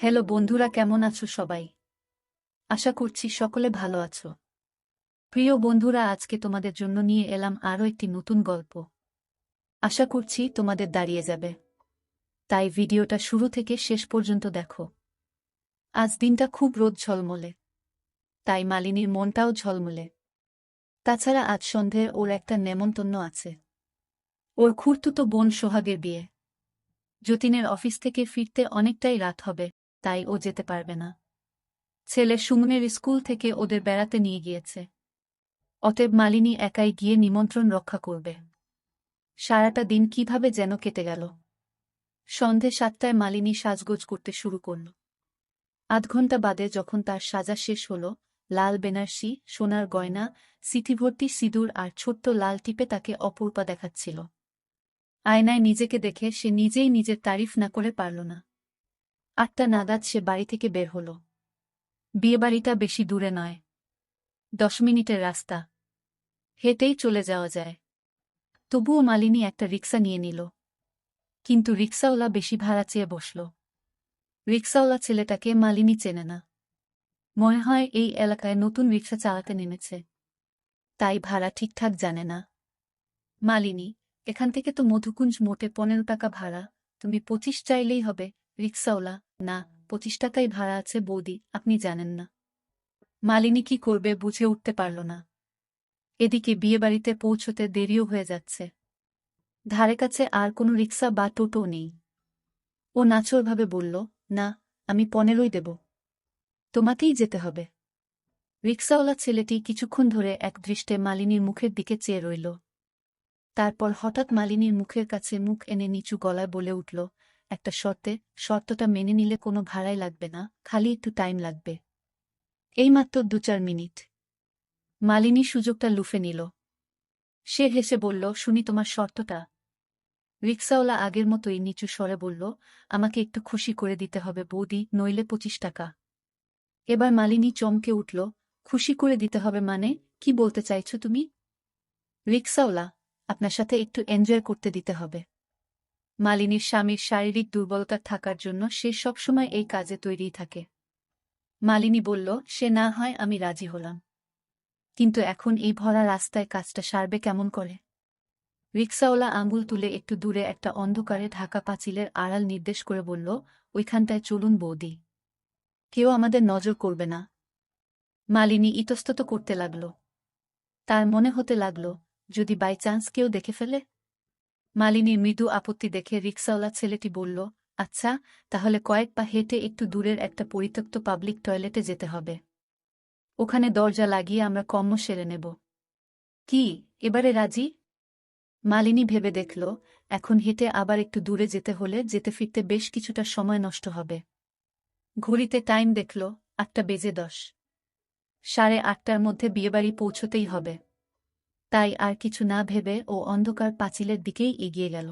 Hello বন্ধুরা, কেমন আছো সবাই? আশা করছি সকলে ভালো আছো। প্রিয় বন্ধুরা, আজকে তোমাদের জন্য নিয়ে এলাম আরও একটি নতুন গল্প। আশা করছি তোমাদের দাঁড়িয়ে যাবে, তাই ভিডিওটা শুরু থেকে শেষ পর্যন্ত দেখো। আজ দিনটা খুব রোদ ঝলমলে, তাই মালিনীর মনটাও ঝলমলে। তাছাড়া আজ সন্ধে ওর একটা নেমন্তন্ন আছে। ওর খুড়তুতো বোন সোহাগের বিয়ে। যতীনের অফিস থেকে ফিরতে অনেকটাই রাত হবে, তাই ও যেতে পারবে না। ছেলে সুমনের স্কুল থেকে ওদের বেড়াতে নিয়ে গিয়েছে। অতএব মালিনী একাই গিয়ে নিমন্ত্রণ রক্ষা করবে। সারাটা দিন কিভাবে যেন কেটে গেল। সন্ধে 7টায় মালিনী সাজগোজ করতে শুরু করল। আধ ঘণ্টা বাদে যখন তার সাজা শেষ হল, লাল বেনারসি, সোনার গয়না, সিথিভর্তি সিঁদুর আর ছোট্ট লাল টিপে তাকে অপরূপা দেখাচ্ছিল। আয়নায় নিজেকে দেখে সে নিজেই নিজের তারিফ না করে পারল না। 8টা নাগাদ সে বাড়ি থেকে বের হল। বিয়েবাড়িটা বেশি দূরে নয়, 10 মিনিটের রাস্তা, হেঁটেই চলে যাওয়া যায়। তবুও মালিনী একটা রিকশা নিয়ে নিল। কিন্তু রিকশাওয়ালা বেশি ভাড়া চেয়ে বসল। রিকশাওয়ালা ছেলেটাকে মালিনী চেনে না। মনে হয় এই এলাকায় নতুন রিকশা চালাতে নেমেছে, তাই ভাড়া ঠিকঠাক জানে না। মালিনী, এখান থেকে তো মধুকুঞ্জ মোটে 15 টাকা ভাড়া, তুমি 25 চাইলেই হবে। রিকশাওয়ালা, না, 25 টাকাই ভাড়া আছে বৌদি, আপনি জানেন না। মালিনী কি করবে বুঝে উঠতে পারল না। এদিকে বিয়েবাড়িতে পৌঁছতে দেরিও হয়ে যাচ্ছে। ধারে কাছে আর কোনো রিকশা বা টোটো নেই। ও নাছোড়ভাবে বলল, না, আমি 15ই দেব। তোমাকেই যেতে হবে। রিকশাওয়ালা ছেলেটি কিছুক্ষণ ধরে একদৃষ্টে মালিনীর মুখের দিকে চেয়ে রইল। তারপর হঠাৎ মালিনীর মুখের কাছে মুখ এনে নিচু গলায় বলে উঠল, একটা শর্তে, শর্তটা মেনে নিলে কোনো ভাড়াই লাগবে না, খালি একটু টাইম লাগবে। এইমাত্র 2-4 মিনিট। মালিনী সুযোগটা লুফে নিল। সে হেসে বলল, শুনি তোমার শর্তটা। রিকশাওয়ালা আগের মতোই নিচু স্বরে বলল, আমাকে একটু খুশি করে দিতে হবে বৌদি, নইলে 25 টাকা। এবার মালিনী চমকে উঠল, খুশি করে দিতে হবে মানে, কি বলতে চাইছো তুমি? রিকশাওয়ালা, আপনার সাথে একটু এনজয় করতে দিতে হবে। মালিনীর স্বামীর শারীরিক দুর্বলতা থাকার জন্য সে সবসময় এই কাজে তৈরিই থাকে। মালিনী বলল, সে না হয় আমি রাজি হলাম, কিন্তু এখন এই ভরা রাস্তায় কাজটা সারবে কেমন করে? রিকশাওয়ালা আঙুল তুলে একটু দূরে একটা অন্ধকারে ঢাকা পাঁচিলের আড়াল নির্দেশ করে বলল, ওইখানটায় চলুন বৌদি, কেউ আমাদের নজর করবে না। মালিনী ইতস্তত করতে লাগল। তার মনে হতে লাগল, যদি বাই চান্স কেউ দেখে ফেলে। মালিনীর মৃদু আপত্তি দেখে রিকশাওয়ালা ছেলেটি বলল, আচ্ছা, তাহলে কয়েক পা হেঁটে একটু দূরের একটা পরিত্যক্ত পাবলিক টয়লেটে যেতে হবে। ওখানে দরজা লাগিয়ে আমরা কর্ম সেরে নেব। কি, এবারে রাজি? মালিনী ভেবে দেখল, এখন হেঁটে আবার একটু দূরে যেতে হলে যেতে ফিরতে বেশ কিছুটা সময় নষ্ট হবে। ঘড়িতে টাইম দেখল, 8:10। 8:30টার মধ্যে বিয়েবাড়ি পৌঁছতেই হবে। তাই আর কিছু না ভেবে ও অন্ধকার পাঁচিলের দিকেই এগিয়ে গেল।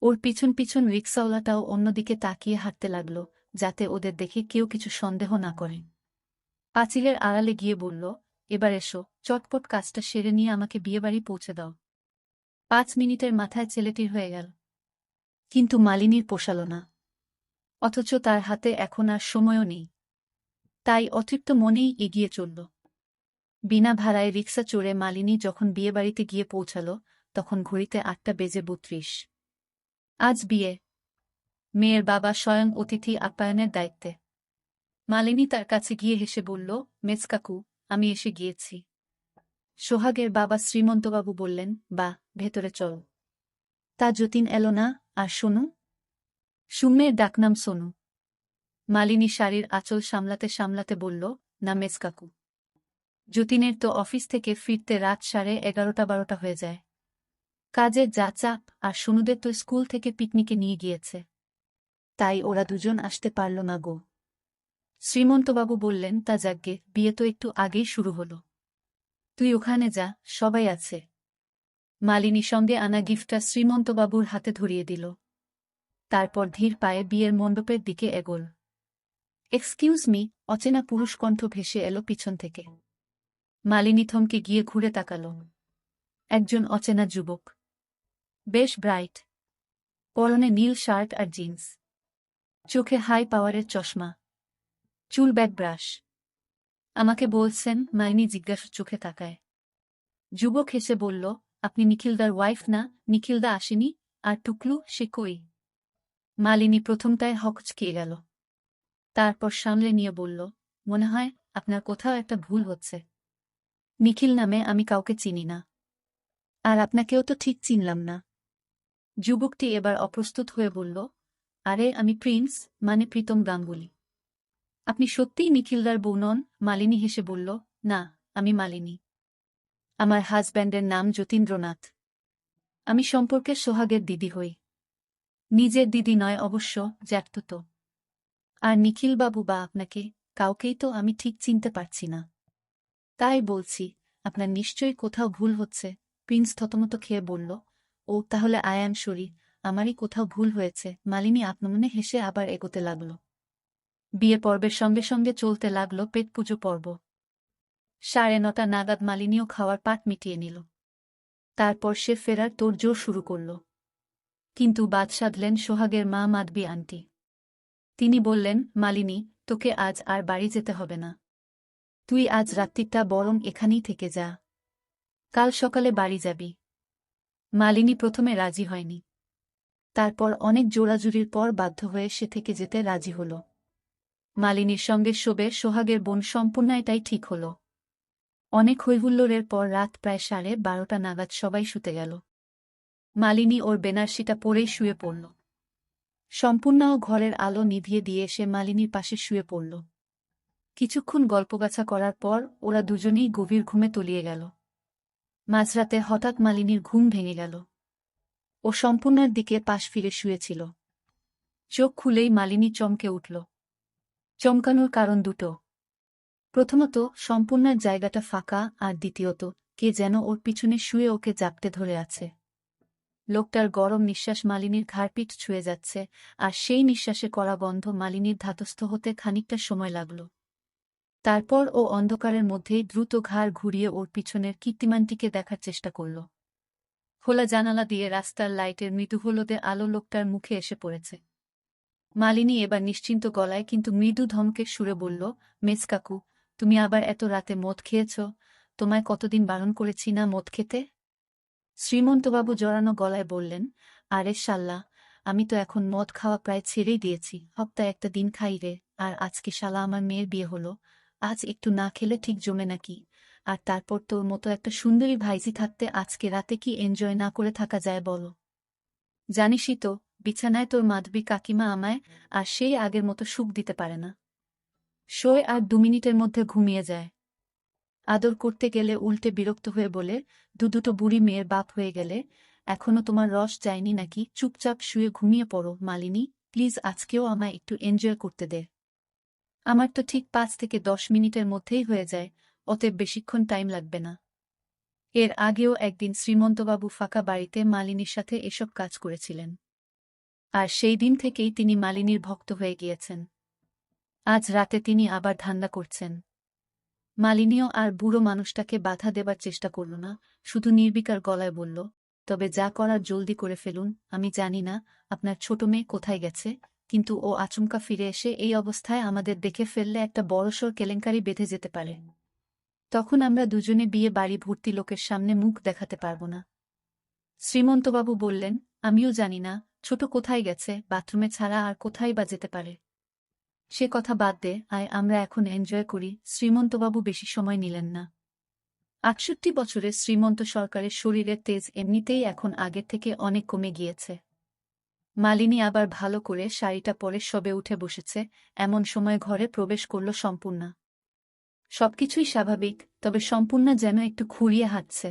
ওর পিছন পিছন রিকশাওয়ালাটাও অন্যদিকে তাকিয়ে হাঁটতে লাগল, যাতে ওদের দেখে কেউ কিছু সন্দেহ না করে। পাঁচিলের আড়ালে গিয়ে বলল, এবার এসো, চটপট কাজটা সেরে নিয়ে আমাকে বিয়েবাড়ি পৌঁছে দাও। 5 মিনিটের মাথায় ছেলেটির হয়ে গেল। কিন্তু মালিনীর পোষাল না। অথচ তার হাতে এখন আর সময়ও নেই। তাই অতৃপ্ত মনেই এগিয়ে চলল। বিনা ভাড়ায় রিকশা চড়ে মালিনী যখন বিয়েবাড়িতে গিয়ে পৌঁছাল, তখন ঘড়িতে 8:32। আজ বিয়ে। মেয়ের বাবা স্বয়ং অতিথি আপ্যায়নের দায়িত্বে। মালিনী তার কাছে গিয়ে হেসে বলল, মেজকাকু, আমি এসে গিয়েছি। সোহাগের বাবা শ্রীমন্তবাবু বললেন, বাহ, ভেতরে চল। তা যতীন এলো না, আর সোনু? সুমের ডাকনাম সোনু। মালিনী শাড়ির আঁচল সামলাতে সামলাতে বলল, না মেজকাকু। যতীনের তো অফিস থেকে ফিরতে রাত 11:30-12টা হয়ে যায়। কাজের যা চাপ, আর সোনুদের তো স্কুল থেকে পিকনিকে নিয়ে গিয়েছে, তাই ওরা দুজন আসতে পারল না গো। শ্রীমন্তবাবু বললেন, তা যাগ্গে, বিয়ে তো একটু আগেই শুরু হলো। তুই ওখানে যা, সবাই আছে। মালিনী সঙ্গে আনা গিফটটা শ্রীমন্তবাবুর হাতে ধরিয়ে দিল। তারপর ধীর পায়ে বিয়ের মণ্ডপের দিকে এগোল। এক্সকিউজ মি, অচেনা পুরুষ কণ্ঠ ভেসে এলো পিছন থেকে। মালিনী থমকে গিয়ে ঘুরে তাকাল। একজন অচেনা যুবক। বেশ ব্রাইট। পরনে নীল শার্ট আর জিন্স। চোখে হাই পাওয়ারের চশমা, চুল ব্যাক ব্রাশ। আমাকে বলছেন? মালিনী জিজ্ঞাসা চোখে তাকায়। যুবক হেসে বলল, আপনি নিখিলদার ওয়াইফ না? নিখিলদা আসেনি? আর টুকলু, সে কই? মালিনী প্রথমটায় হকচকিয়ে গেল। তারপর সামলে নিয়ে বলল, মনে হয় আপনার কোথাও একটা ভুল হচ্ছে। নিখিল নামে আমি কাউকে চিনি না। আর আপনাকেও তো ঠিক চিনলাম না। যুবকটি এবার অপ্রস্তুত হয়ে বলল, আরে আমি প্রিন্স, মানে প্রীতম গাঙ্গুলি। আপনি সত্যিই নিখিলদার বউ নন? মালিনী হেসে বলল, না, আমি মালিনী। আমার হাজব্যান্ডের নাম যতীন্দ্রনাথ। আমি সম্পর্কে সোহাগের দিদি হই। নিজের দিদি নয় অবশ্য, জ্যাঠতুতো। আর নিখিলবাবু বা আপনাকে, কাউকেই তো আমি ঠিক চিনতে পারছি না। তাই বলছি, আপনার নিশ্চয়ই কোথাও ভুল হচ্ছে। প্রিন্স থতমত খেয়ে বলল, ও তাহলে আই অ্যাম সরি, আমারই কোথাও ভুল হয়েছে। মালিনী আপনমনে হেসে আবার এগোতে লাগল। বিয়ে পর্বের সঙ্গে সঙ্গে চলতে লাগল পেট পুজো পর্ব। 9:30 নাগাদ মালিনীও খাওয়ার পাট মিটিয়ে নিল। তারপর সে ফেরার তোড়জোড় শুরু করল। কিন্তু বাদ সাধলেন সোহাগের মা মাধবী আন্টি। তিনি বললেন, মালিনী, তোকে আজ আর বাড়ি যেতে হবে না। তুই আজ রাত্রিটা বরং এখানেই থেকে যা। কাল সকালে বাড়ি যাবি। মালিনী প্রথমে রাজি হয়নি। তারপর অনেক জোরাজুরির পর বাধ্য হয়ে সে থেকে যেতে রাজি হল। মালিনীর সঙ্গে শোবে সোহাগের বোন সম্পূর্ণ, এটাই ঠিক হল। অনেক হৈহুল্লোড়ের পর রাত প্রায় 12:30 নাগাদ সবাই শুতে গেল। মালিনী ওর বেনারসিটা পরেই শুয়ে পড়ল। সম্পূর্ণও ঘরের আলো নিভিয়ে দিয়ে সে মালিনীর পাশে শুয়ে পড়ল। কিছুক্ষণ গল্পগাছা করার পর ওরা দুজনেই গভীর ঘুমে তলিয়ে গেল। মাঝরাতে হঠাৎ মালিনীর ঘুম ভেঙে গেল। ও সম্পূর্ণার দিকে পাশ ফিরে শুয়েছিল। চোখ খুলেই মালিনী চমকে উঠল। চমকানোর কারণ দুটো। প্রথমত, সম্পূর্ণার জায়গাটা ফাঁকা, আর দ্বিতীয়ত, কে যেন ওর পিছনে শুয়ে ওকে জাপটে ধরে আছে। লোকটার গরম নিঃশ্বাস মালিনীর ঘাড়পিঠ ছুঁয়ে যাচ্ছে, আর সেই নিঃশ্বাসে করা বন্ধ মালিনীর ধাতস্থ হতে খানিকটা সময় লাগল। তারপর ও অন্ধকারের মধ্যেই দ্রুত ঘাড় ঘুরিয়ে ওর পিছনের কীর্তিমানটিকে দেখার চেষ্টা করল। খোলা জানালা দিয়ে রাস্তার লাইটের মৃদু হলদে আলো লোকটার মুখে এসে পড়েছে। মালিনী এবার নিশ্চিন্ত গলায় কিন্তু মৃদু ধমকের সুরে বলল, মেজ কাকু, তুমি আবার এত রাতে মদ খেয়েছ? তোমায় কতদিন বারণ করেছি না মদ খেতে? শ্রীমন্তবাবু জড়ানো গলায় বললেন, আরে শাল্লা, আমি তো এখন মদ খাওয়া প্রায় ছেড়েই দিয়েছি। সপ্তাহে একটা দিন খাই রে। আর আজকে শালা আমার মেয়ের বিয়ে হলো, আজ একটু না খেলে ঠিক জমে নাকি? আর তারপর তোর মতো একটা সুন্দরী ভাইজি থাকতে আজকে রাতে কি এনজয় না করে থাকা যায় বলো? জানিসই তো, বিছানায় তোর মাধবী কাকিমা আমায় আর সেই আগের মতো সুখ দিতে পারে না। শোয় আর 2 মিনিটের মধ্যে ঘুমিয়ে যায়। আদর করতে গেলে উল্টে বিরক্ত হয়ে বলে, দুটো বুড়ি মেয়ের বাপ হয়ে গেলে এখনো তোমার রস যায়নি নাকি? চুপচাপ শুয়ে ঘুমিয়ে পড়ো মালিনী, প্লিজ আজকেও আমায় একটু এনজয় করতে দে। আমার তো ঠিক 5 থেকে 10 মিনিটের মধ্যেই হয়ে যায়, অতএব বেশিক্ষণ টাইম লাগবে না। এর আগেও একদিন শ্রীমন্তবাবু ফাঁকা বাড়িতে মালিনীর সাথে এসব কাজ করেছিলেন। আর সেই দিন থেকেই তিনি মালিনীর ভক্ত হয়ে গিয়েছেন। আজ রাতে তিনি আবার ধান্দা করছেন। মালিনীও আর বুড়ো মানুষটাকে বাধা দেবার চেষ্টা করল না, শুধু নির্বিকার গলায় বলল, তবে যা করার জলদি করে ফেলুন। আমি জানি না আপনার ছোট মেয়ে কোথায় গেছে, কিন্তু ও আচমকা ফিরে এসে এই অবস্থায় আমাদের দেখে ফেললে একটা বড়সড় কেলেঙ্কারি বেঁধে যেতে পারে। তখন আমরা দুজনে বিয়ে বাড়ি ভর্তি লোকের সামনে মুখ দেখাতে পারব না। শ্রীমন্তবাবু বললেন, আমিও জানি না ছোট কোথায় গেছে, বাথরুমে ছাড়া আর কোথায় বা যেতে পারে। সে কথা বাদ দে, আয় আমরা এখন এনজয় করি। শ্রীমন্তবাবু বেশি সময় নিলেন না। 68 বছরের শ্রীমন্ত সরকারের শরীরের তেজ এমনিতেই এখন আগের থেকে অনেক কমে গিয়েছে। মালিনী আবার ভালো করে শাড়িটা পরে সবে উঠে বসেছে, এমন সময় ঘরে প্রবেশ করল সম্পূর্ণা। সবকিছুই স্বাভাবিক, তবে সম্পূর্ণা যেন একটু খুঁড়িয়ে হাঁটছে।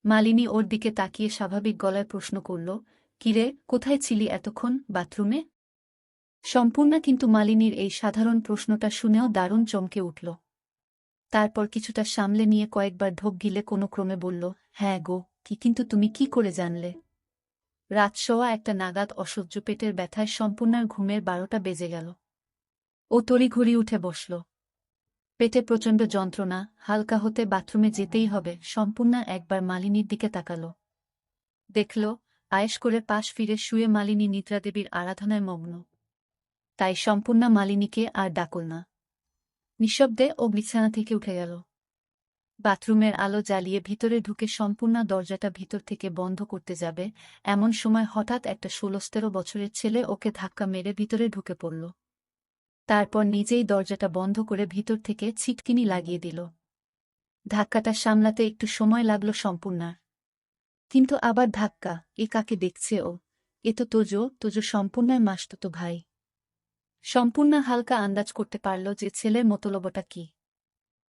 মালিনী ওর দিকে তাকিয়ে স্বাভাবিক গলায় প্রশ্ন করল, কিরে, কোথায় ছিলি এতক্ষণ? বাথরুমে? সম্পূর্ণা কিন্তু মালিনীর এই সাধারণ প্রশ্নটা শুনেও দারুণ চমকে উঠল। তারপর কিছুটা সামলে নিয়ে কয়েকবার ঢোক গিলে কোনো ক্রমে বলল, হ্যাঁ গো, কিন্তু তুমি কি করে জানলে? রাত 1:15 নাগাদ অসহ্য পেটের ব্যথায় সম্পূর্ণার ঘুমের 12টা বেজে গেল। ও তড়িঘড়ি উঠে বসল। পেটে প্রচণ্ড যন্ত্রণা, হালকা হতে বাথরুমে যেতেই হবে। সম্পূর্ণা একবার মালিনীর দিকে তাকাল। দেখল, আয়েশ করে পাশ ফিরে শুয়ে মালিনী নিদ্রাদেবীর আরাধনায় মগ্ন। তাই সম্পূর্ণা মালিনীকে আর ডাকল না। নিঃশব্দে ও বিছানা থেকে উঠে গেল। বাথরুমের আলো জ্বালিয়ে ভিতরে ঢুকে সম্পূর্ণা দরজাটা ভিতর থেকে বন্ধ করতে যাবে, এমন সময় হঠাৎ একটা ১৬-১৭ বছরের ছেলে ওকে ধাক্কা মেরে ভিতরে ঢুকে পড়ল। তারপর নিজেই দরজাটা বন্ধ করে ভিতর থেকে ছিটকিনি লাগিয়ে দিল। ধাক্কাটা সামলাতে একটু সময় লাগল সম্পূর্ণার। কিন্তু আবার ধাক্কা, এ কাকে দেখছে ও? এ তো তোজো সম্পূর্ণার মাসতুতো ভাই। সম্পূর্ণা হালকা আন্দাজ করতে পারল যে ছেলের মতলবটা কি।